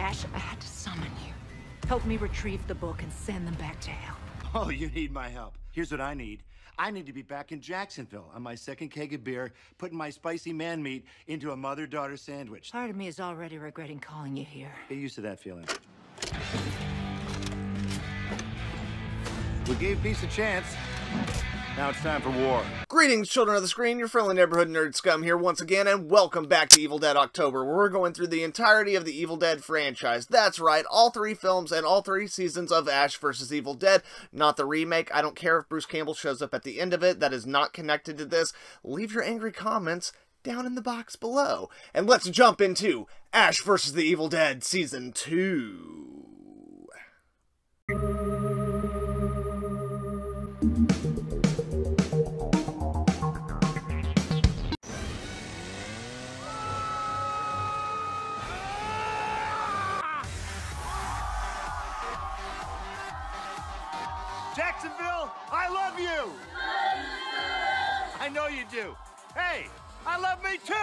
Ash, I had to summon you. Help me retrieve the book and send them back to hell. Oh, you need my help. Here's what I need. I need to be back in Jacksonville on my second keg of beer, putting my spicy man meat into a mother-daughter sandwich. Part of me is already regretting calling you here. Get used to that feeling. We gave peace a chance. Now it's time for war. Greetings, children of the screen. Your friendly neighborhood nerd scum here once again, and welcome back to Evil Dead October, where we're going through the entirety of the Evil Dead franchise. That's right, all 3 films and all 3 seasons of Ash vs. Evil Dead. Not the remake. I don't care if Bruce Campbell shows up at the end of it. That is not connected to this. Leave your angry comments down in the box below. And let's jump into Ash vs. the Evil Dead Season 2. Jacksonville, I love you! I know you do. Hey, I love me too!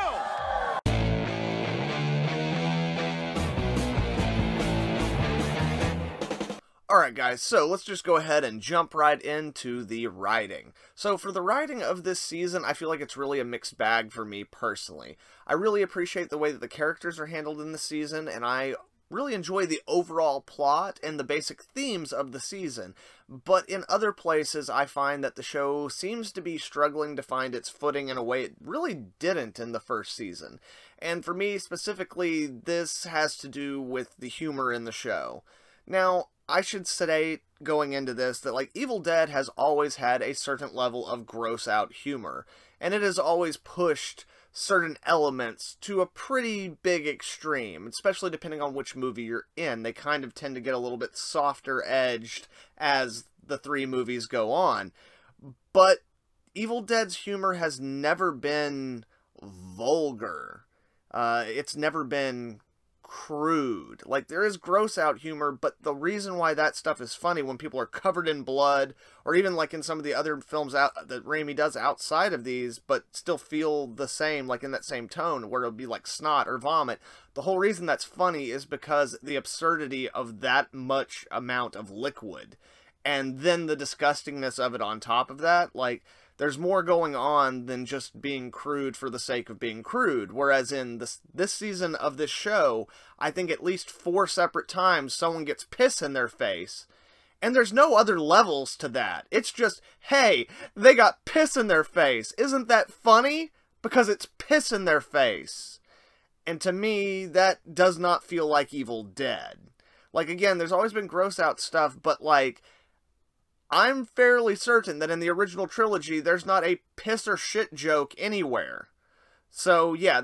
Alright guys, so let's just go ahead and jump right into the writing. So for the writing of this season, I feel like it's really a mixed bag for me personally. I really appreciate the way that the characters are handled in the season, and I really enjoy the overall plot and the basic themes of the season, but in other places I find that the show seems to be struggling to find its footing in a way it really didn't in the first season. And for me specifically, this has to do with the humor in the show. Now, I should say going into this that like Evil Dead has always had a certain level of gross out humor, and it has always pushed certain elements to a pretty big extreme, especially depending on which movie you're in. They kind of tend to get a little bit softer edged as the 3 movies go on. But Evil Dead's humor has never been vulgar. It's never been crude. Like, there is gross out humor, but the reason why that stuff is funny when people are covered in blood, or even like in some of the other films out that Raimi does outside of these, but still feel the same, like in that same tone, where it'll be like snot or vomit. The whole reason that's funny is because the absurdity of that much amount of liquid, and then the disgustingness of it on top of that. Like, there's more going on than just being crude for the sake of being crude. Whereas in this season of this show, I think at least 4 separate times someone gets piss in their face. And there's no other levels to that. It's just, hey, they got piss in their face. Isn't that funny? Because it's piss in their face. And to me, that does not feel like Evil Dead. Like, again, there's always been gross out stuff, but like, I'm fairly certain that in the original trilogy, there's not a piss or shit joke anywhere. So, yeah,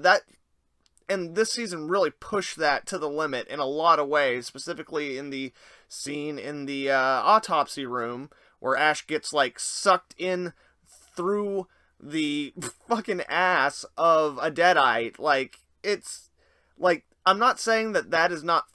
and this season really pushed that to the limit in a lot of ways, specifically in the scene in the autopsy room, where Ash gets, like, sucked in through the fucking ass of a deadite. Like, it's, like, I'm not saying that that is not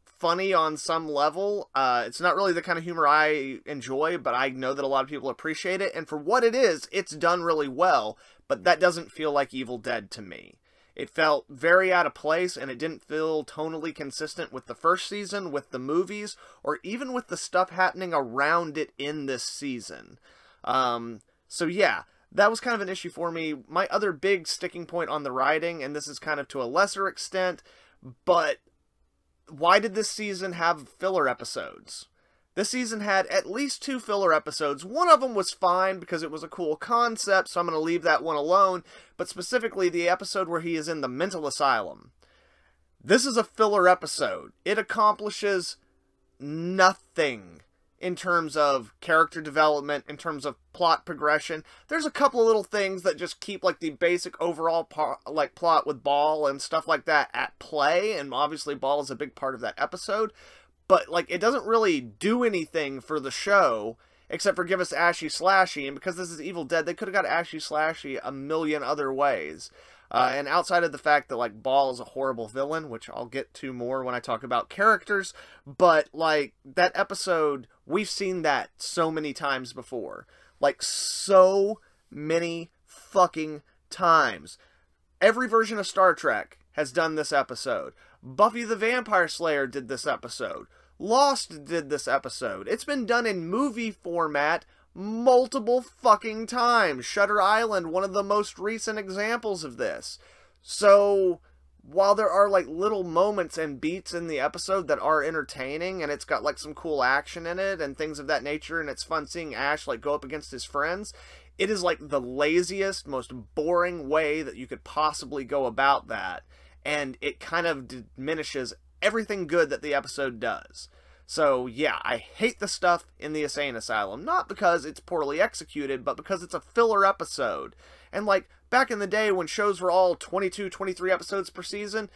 funny on some level. It's not really the kind of humor I enjoy, but I know that a lot of people appreciate it, and for what it is, it's done really well, but that doesn't feel like Evil Dead to me. It felt very out of place, and it didn't feel tonally consistent with the first season, with the movies, or even with the stuff happening around it in this season. So yeah, that was kind of an issue for me. My other big sticking point on the writing, and this is kind of to a lesser extent, but why did this season have filler episodes? This season had at least 2 filler episodes. One of them was fine because it was a cool concept, so I'm going to leave that one alone. But specifically, the episode where he is in the mental asylum. This is a filler episode. It accomplishes nothing in terms of character development, in terms of plot progression. There's a couple of little things that just keep like the basic overall plot with Ball and stuff like that at play, and obviously Ball is a big part of that episode, but like it doesn't really do anything for the show except for give us Ashy Slashy, and because this is Evil Dead, they could have got Ashy Slashy a million other ways. And outside of the fact that, like, Ball is a horrible villain, which I'll get to more when I talk about characters, but, like, that episode, we've seen that so many times before. Like, so many fucking times. Every version of Star Trek has done this episode. Buffy the Vampire Slayer did this episode. Lost did this episode. It's been done in movie format multiple fucking times. Shutter Island, one of the most recent examples of this. So, while there are like little moments and beats in the episode that are entertaining, and it's got like some cool action in it and things of that nature, and it's fun seeing Ash like go up against his friends, it is like the laziest, most boring way that you could possibly go about that. And it kind of diminishes everything good that the episode does. So yeah, I hate the stuff in the Insane Asylum, not because it's poorly executed, but because it's a filler episode. And like, back in the day when shows were all 22, 23 episodes per season,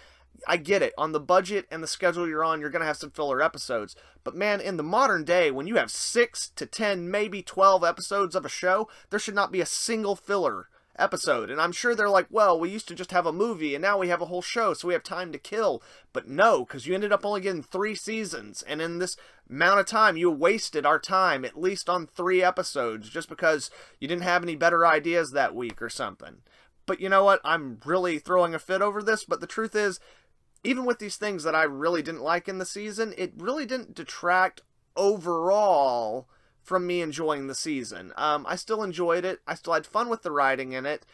I get it. On the budget and the schedule you're on, you're going to have some filler episodes. But man, in the modern day, when you have 6 to 10, maybe 12 episodes of a show, there should not be a single filler episode. And I'm sure they're like, well, we used to just have a movie and now we have a whole show, so we have time to kill. But no, because you ended up only getting 3 seasons, and in this amount of time you wasted our time at least on 3 episodes just because you didn't have any better ideas that week or something. But you know what, I'm really throwing a fit over this, but the truth is, even with these things that I really didn't like in the season, it really didn't detract overall from me enjoying the season. I still enjoyed it. I still had fun with the writing in it.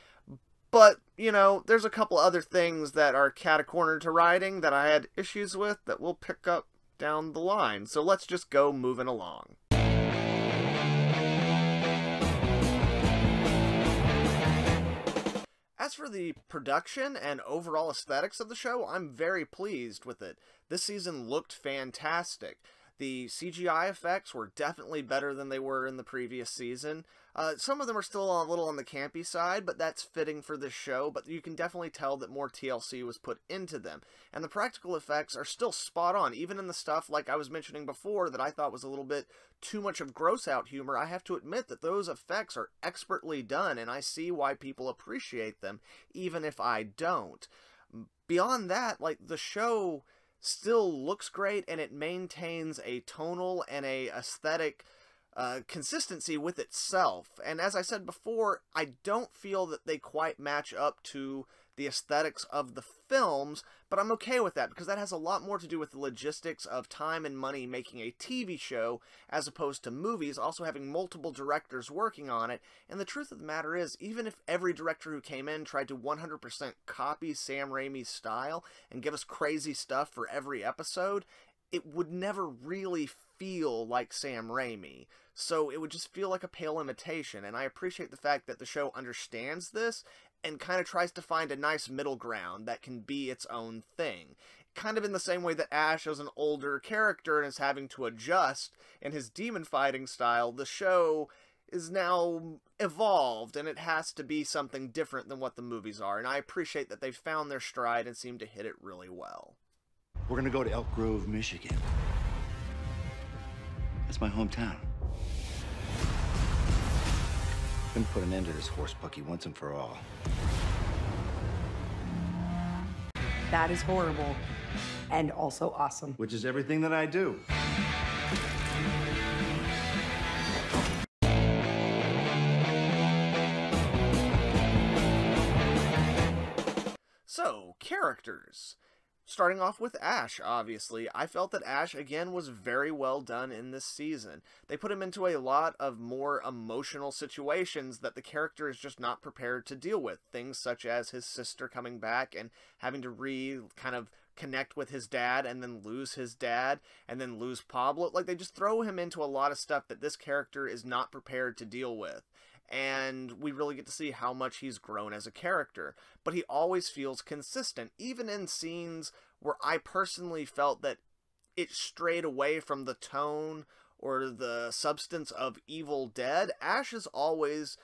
But, you know, there's a couple other things that are cat-a-corner to writing that I had issues with that we'll pick up down the line. So let's just go moving along. As for the production and overall aesthetics of the show, I'm very pleased with it. This season looked fantastic. The CGI effects were definitely better than they were in the previous season. Some of them are still a little on the campy side, but that's fitting for this show, but you can definitely tell that more TLC was put into them. And the practical effects are still spot on, even in the stuff like I was mentioning before that I thought was a little bit too much of gross-out humor. I have to admit that those effects are expertly done, and I see why people appreciate them, even if I don't. Beyond that, like, the show still looks great, and it maintains a tonal and a aesthetic consistency with itself. And as I said before, I don't feel that they quite match up to the aesthetics of the films, but I'm okay with that because that has a lot more to do with the logistics of time and money making a TV show as opposed to movies, also having multiple directors working on it. And the truth of the matter is, even if every director who came in tried to 100% copy Sam Raimi's style and give us crazy stuff for every episode, it would never really feel like Sam Raimi. So it would just feel like a pale imitation, and I appreciate the fact that the show understands this and kind of tries to find a nice middle ground that can be its own thing. Kind of in the same way that Ash is an older character and is having to adjust in his demon fighting style, the show is now evolved and it has to be something different than what the movies are, and I appreciate that they've found their stride and seem to hit it really well. We're gonna go to Elk Grove, Michigan. That's my hometown. I'm gonna put an end to this horse bucky once and for all. That is horrible and also awesome. Which is everything that I do. So, characters. Starting off with Ash, obviously. I felt that Ash, again, was very well done in this season. They put him into a lot of more emotional situations that the character is just not prepared to deal with. Things such as his sister coming back and having to kind of connect with his dad and then lose his dad and then lose Pablo. Like, they just throw him into a lot of stuff that this character is not prepared to deal with. And we really get to see how much he's grown as a character. But he always feels consistent, even in scenes where I personally felt that it strayed away from the tone or the substance of Evil Dead. Ash is always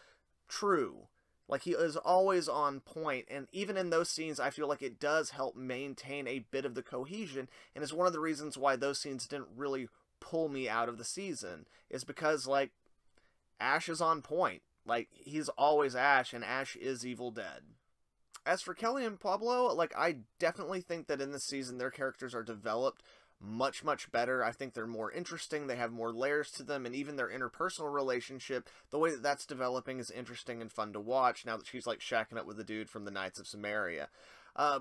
true. Like, he is always on point, and even in those scenes, I feel like it does help maintain a bit of the cohesion, and it's one of the reasons why those scenes didn't really pull me out of the season, is because, like, Ash is on point. Like, he's always Ash, and Ash is Evil Dead. As for Kelly and Pablo, like, I definitely think that in this season their characters are developed much, much better. I think they're more interesting, they have more layers to them, and even their interpersonal relationship, the way that that's developing is interesting and fun to watch now that she's, like, shacking up with the dude from the Knights of Samaria.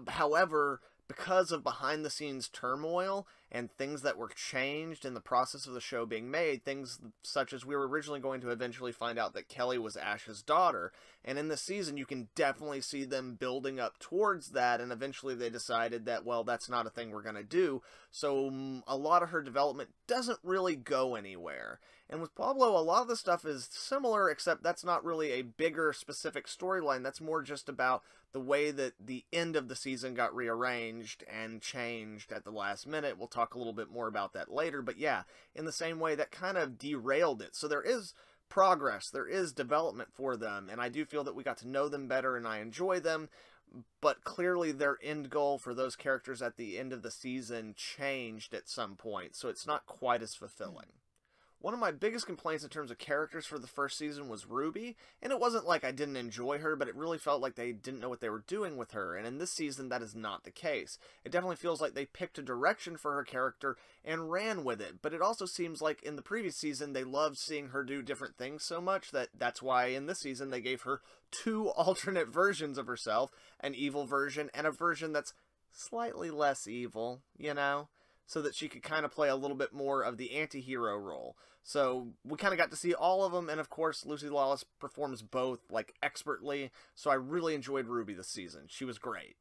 However, because of behind-the-scenes turmoil and things that were changed in the process of the show being made, things such as we were originally going to eventually find out that Kelly was Ash's daughter, and in this season you can definitely see them building up towards that, and eventually they decided that, well, that's not a thing we're going to do, so a lot of her development doesn't really go anywhere. And with Pablo, a lot of the stuff is similar, except that's not really a bigger specific storyline. That's more just about the way that the end of the season got rearranged and changed at the last minute. We'll talk a little bit more about that later, but yeah, in the same way, that kind of derailed it. So there is progress, there is development for them, and I do feel that we got to know them better and I enjoy them, but clearly their end goal for those characters at the end of the season changed at some point, so it's not quite as fulfilling. One of my biggest complaints in terms of characters for the first season was Ruby, and it wasn't like I didn't enjoy her, but it really felt like they didn't know what they were doing with her, and in this season that is not the case. It definitely feels like they picked a direction for her character and ran with it, but it also seems like in the previous season they loved seeing her do different things so much that that's why in this season they gave her 2 alternate versions of herself, an evil version and a version that's slightly less evil, you know? So that she could kind of play a little bit more of the anti-hero role. So we kind of got to see all of them, and of course Lucy Lawless performs both, like, expertly, so I really enjoyed Ruby this season. She was great.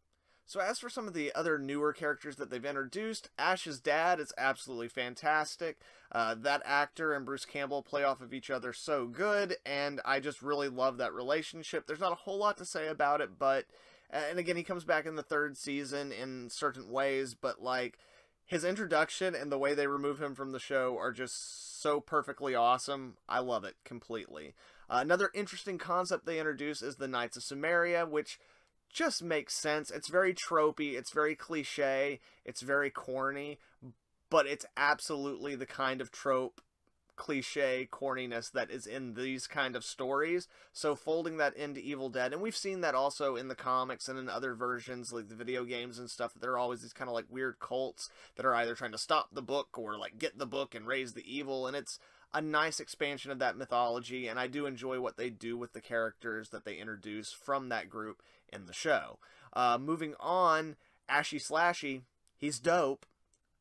So as for some of the other newer characters that they've introduced, Ash's dad is absolutely fantastic. That actor and Bruce Campbell play off of each other so good, and I just really love that relationship. There's not a whole lot to say about it, but, and again, he comes back in the 3rd season in certain ways, but, like, his introduction and the way they remove him from the show are just so perfectly awesome. I love it completely. Another interesting concept they introduce is the Knights of Samaria, which just makes sense. It's very tropey, it's very cliche, it's very corny, but it's absolutely the kind of trope, cliche corniness that is in these kind of stories. So folding that into Evil Dead, and we've seen that also in the comics and in other versions like the video games and stuff, that there are always these kind of like weird cults that are either trying to stop the book or like get the book and raise the evil, and it's a nice expansion of that mythology, and I do enjoy what they do with the characters that they introduce from that group in the show. Moving on, Ashy Slashy, he's dope.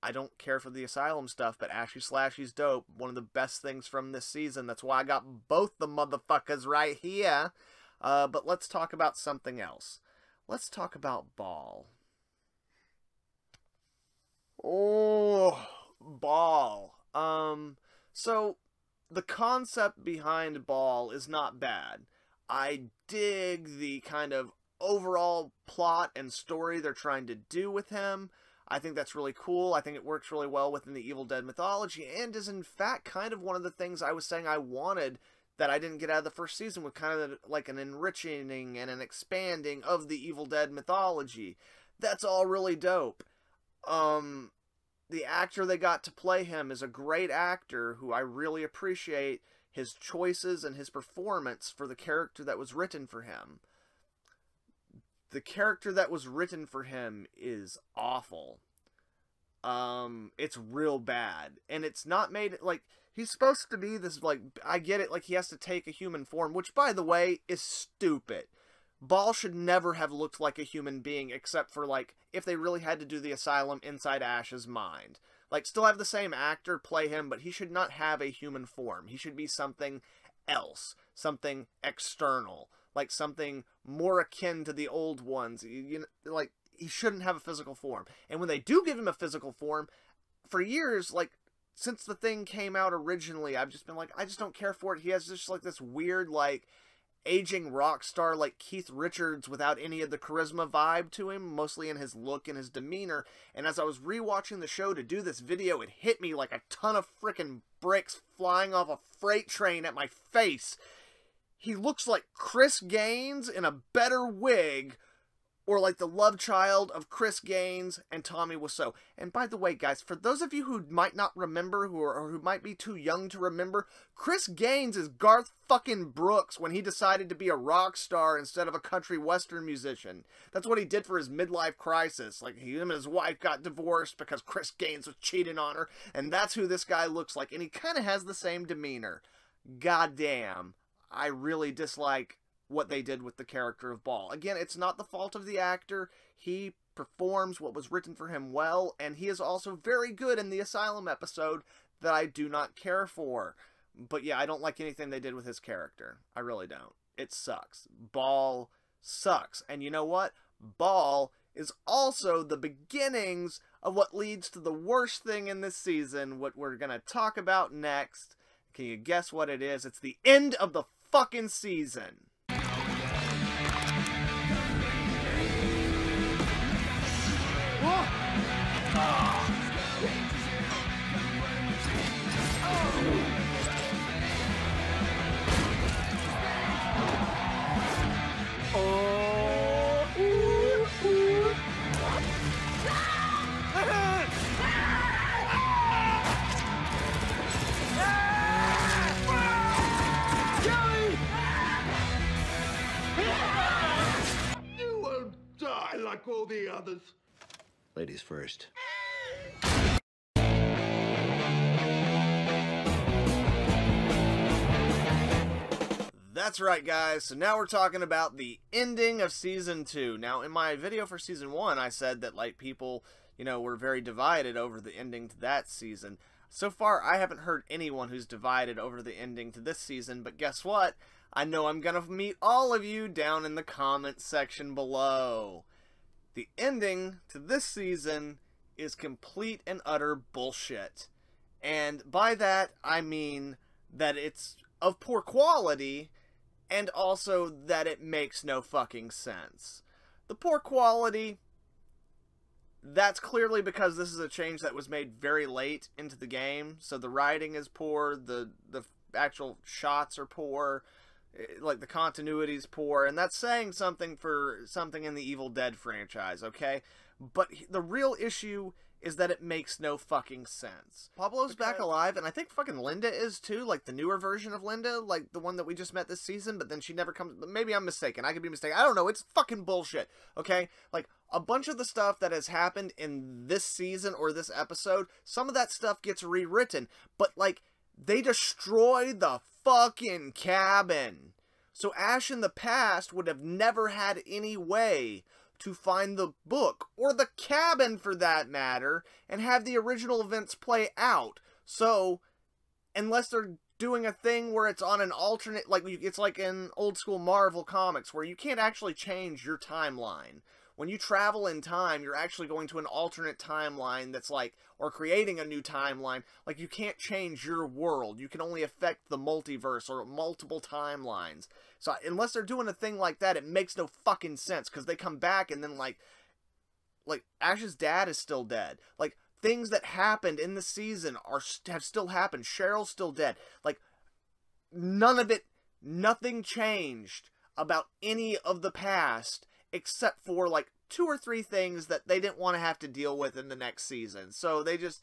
I don't care for the Asylum stuff, but Ashy Slashy's dope. One of the best things from this season. That's why I got both the motherfuckers right here. But let's talk about something else. Let's talk about Ball. Oh, Ball. So, the concept behind Ball is not bad. I dig the kind of overall plot and story they're trying to do with him. I think that's really cool. I think it works really well within the Evil Dead mythology, and is in fact kind of one of the things I was saying I wanted that I didn't get out of the first season, with kind of like an enriching and an expanding of the Evil Dead mythology. That's all really dope. The actor they got to play him is a great actor who I really appreciate his choices and his performance for the character that was written for him. The character that was written for him is awful. It's real bad. And it's not made, like, he's supposed to be this, like, I get it, like, he has to take a human form, which, by the way, is stupid. Ball should never have looked like a human being, except for, like, if they really had to do the Asylum inside Ash's mind. Like, still have the same actor play him, but he should not have a human form. He should be something else. Something external. Like something more akin to the old ones. You know, like, he shouldn't have a physical form. And when they do give him a physical form, for years, like, since the thing came out originally, I've just been like, I just don't care for it. He has just, like, this weird, like, aging rock star, like Keith Richards, without any of the charisma vibe to him, mostly in his look and his demeanor. And as I was rewatching the show to do this video, it hit me like a ton of frickin' bricks flying off a freight train at my face. He looks like Chris Gaines in a better wig, or like the love child of Chris Gaines and Tommy Wiseau. And by the way, guys, for those of you who might not remember, or who might be too young to remember, Chris Gaines is Garth fucking Brooks when he decided to be a rock star instead of a country western musician. That's what he did for his midlife crisis. Like, him and his wife got divorced because Chris Gaines was cheating on her, and that's who this guy looks like. And he kind of has the same demeanor. Goddamn. I really dislike what they did with the character of Ball. Again, it's not the fault of the actor. He performs what was written for him well, and he is also very good in the Asylum episode that I do not care for. But yeah, I don't like anything they did with his character. I really don't. It sucks. Ball sucks. And you know what? Ball is also the beginnings of what leads to the worst thing in this season, what we're going to talk about next. Can you guess what it is? It's the end of the fucking season. You will die like all the others. Ladies first. That's right, guys. So now we're talking about the ending of Season 2. Now, in my video for Season 1, I said that, like, people, you know, were very divided over the ending to that season. So far, I haven't heard anyone who's divided over the ending to this season, but guess what? I know I'm gonna meet all of you down in the comments section below. The ending to this season is complete and utter bullshit. And by that, I mean that it's of poor quality, and also that it makes no fucking sense. The poor quality, that's clearly because this is a change that was made very late into the game, so the writing is poor, the actual shots are poor, like the continuity's poor, and that's saying something for something in the Evil Dead franchise, okay? But the real issue is that it makes no fucking sense. Pablo's back alive, and I think fucking Linda is too, like the newer version of Linda, like the one that we just met this season, but then she never comes. Maybe I'm mistaken. I could be mistaken. I don't know. It's fucking bullshit, okay? Like, a bunch of the stuff that has happened in this season or this episode, some of that stuff gets rewritten, but, like, they destroy the fucking cabin. So Ash in the past would have never had any way to find the book, or the cabin for that matter, and have the original events play out. So, unless they're doing a thing where it's on an alternate, like, it's like in old school Marvel comics, where you can't actually change your timeline. When you travel in time, you're actually going to an alternate timeline that's like, or creating a new timeline, like you can't change your world. You can only affect the multiverse or multiple timelines. So unless they're doing a thing like that, it makes no fucking sense, because they come back and then like Ash's dad is still dead. Like, things that happened in the season have still happened. Cheryl's still dead. Like, none of it, nothing changed about any of the past, except for like 2 or 3 things that they didn't want to have to deal with in the next season. So they just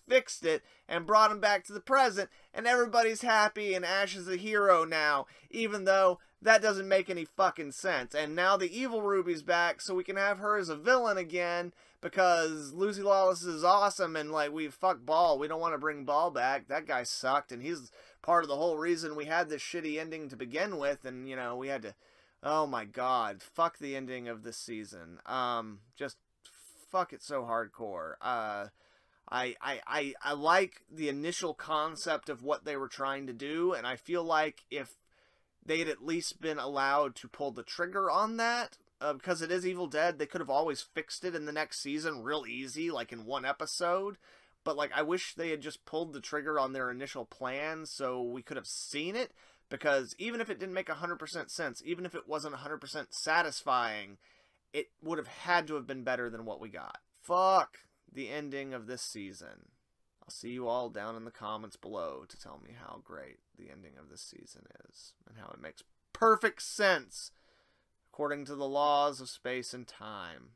fixed it and brought him back to the present, and everybody's happy, and Ash is a hero now, even though that doesn't make any fucking sense. And now the evil Ruby's back, so we can have her as a villain again, because Lucy Lawless is awesome, and like, we fuck Ball. We don't want to bring Ball back. That guy sucked, and he's part of the whole reason we had this shitty ending to begin with, and you know, we had to... Oh my god, fuck the ending of this season. Just fuck it so hardcore. I like the initial concept of what they were trying to do, and I feel like if they'd at least been allowed to pull the trigger on that, because it is Evil Dead, they could have always fixed it in the next season real easy, like in 1 episode. But like, I wish they had just pulled the trigger on their initial plan so we could have seen it. Because even if it didn't make 100% sense, even if it wasn't 100% satisfying, it would have had to have been better than what we got. Fuck the ending of this season. I'll see you all down in the comments below to tell me how great the ending of this season is, and how it makes perfect sense according to the laws of space and time.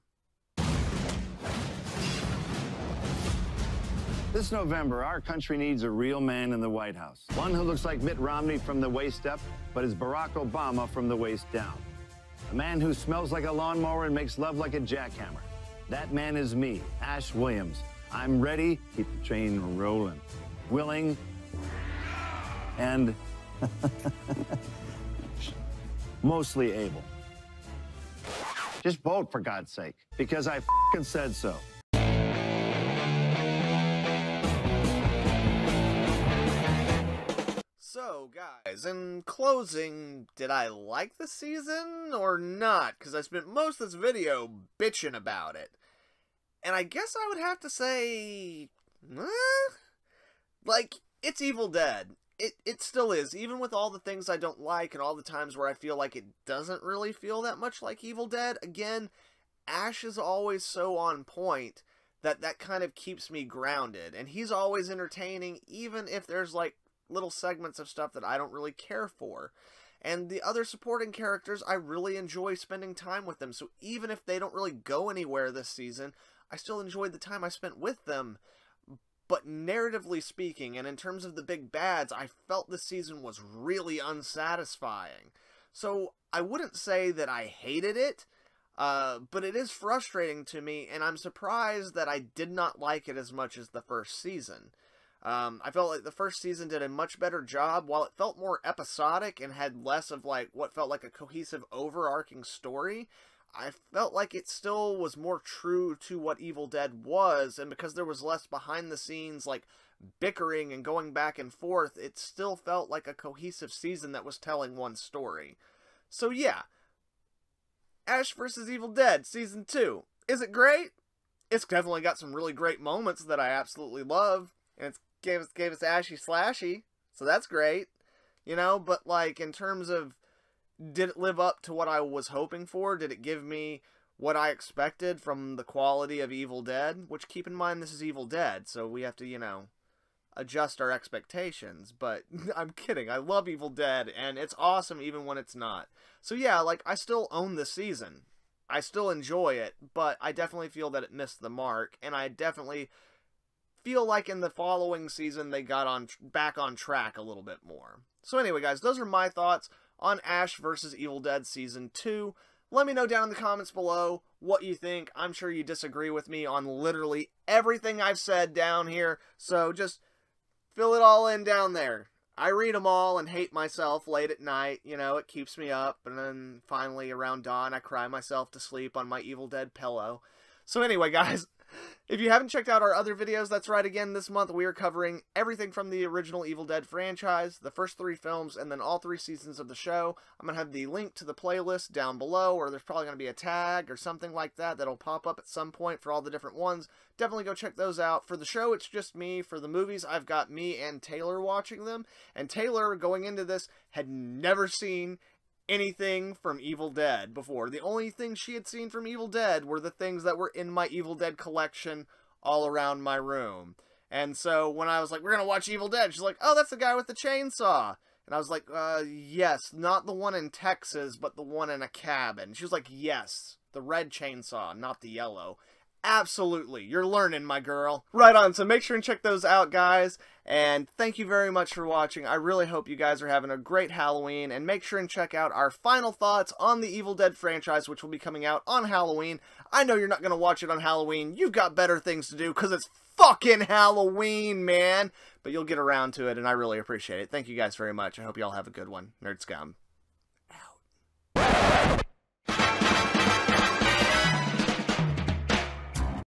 This November, our country needs a real man in the White House. One who looks like Mitt Romney from the waist up, but is Barack Obama from the waist down. A man who smells like a lawnmower and makes love like a jackhammer. That man is me, Ash Williams. I'm ready, keep the train rolling. Willing, and mostly able. Just vote, for God's sake, because I f***ing said so. So, guys, in closing, did I like the season or not? Because I spent most of this video bitching about it. And I guess I would have to say, like, it's Evil Dead. It still is, even with all the things I don't like and all the times where I feel like it doesn't really feel that much like Evil Dead. Again, Ash is always so on point that kind of keeps me grounded. And he's always entertaining, even if there's, like, little segments of stuff that I don't really care for. And the other supporting characters, I really enjoy spending time with them. So even if they don't really go anywhere this season, I still enjoyed the time I spent with them. But narratively speaking, and in terms of the big bads, I felt this season was really unsatisfying. So I wouldn't say that I hated it, but it is frustrating to me, and I'm surprised that I did not like it as much as the first season. I felt like the first season did a much better job. While it felt more episodic and had less of like what felt like a cohesive overarching story, I felt like it still was more true to what Evil Dead was, and because there was less behind the scenes like bickering and going back and forth, it still felt like a cohesive season that was telling one story. So yeah, Ash vs. Evil Dead Season 2. Is it great? It's definitely got some really great moments that I absolutely love, and it's gave us Ashy Slashy, so that's great, you know. But like, in terms of, did it live up to what I was hoping for? Did it give me what I expected from the quality of Evil Dead? Which, keep in mind, this is Evil Dead, so we have to, you know, adjust our expectations. But I'm kidding, I love Evil Dead, and it's awesome even when it's not. So yeah, like, I still own this season. I still enjoy it, but I definitely feel that it missed the mark, and I definitely feel like in the following season they got back on track a little bit more. So anyway, guys, those are my thoughts on Ash vs. Evil Dead Season 2. Let me know down in the comments below what you think. I'm sure you disagree with me on literally everything I've said down here, so just fill it all in down there. I read them all and hate myself late at night, you know, it keeps me up, and then finally around dawn I cry myself to sleep on my Evil Dead pillow. So anyway, guys, if you haven't checked out our other videos, that's right, again, this month we are covering everything from the original Evil Dead franchise, the first 3 films, and then all 3 seasons of the show. I'm going to have the link to the playlist down below, or there's probably going to be a tag or something like that that'll pop up at some point for all the different ones. Definitely go check those out. For the show, it's just me. For the movies, I've got me and Taylor watching them, and Taylor, going into this, had never seen anything from Evil Dead before. The only thing she had seen from Evil Dead were the things that were in my Evil Dead collection all around my room. And so when I was like, we're gonna watch Evil Dead, she's like, oh, that's the guy with the chainsaw. And I was like, yes, not the one in Texas, but the one in a cabin. She was like, yes, the red chainsaw, not the yellow. Absolutely, you're learning, my girl. Right on, so make sure and check those out, guys. And thank you very much for watching. I really hope you guys are having a great Halloween. And make sure and check out our final thoughts on the Evil Dead franchise, which will be coming out on Halloween. I know you're not going to watch it on Halloween. You've got better things to do, because it's fucking Halloween, man. But you'll get around to it, and I really appreciate it. Thank you guys very much. I hope you all have a good one. Nerd Scum.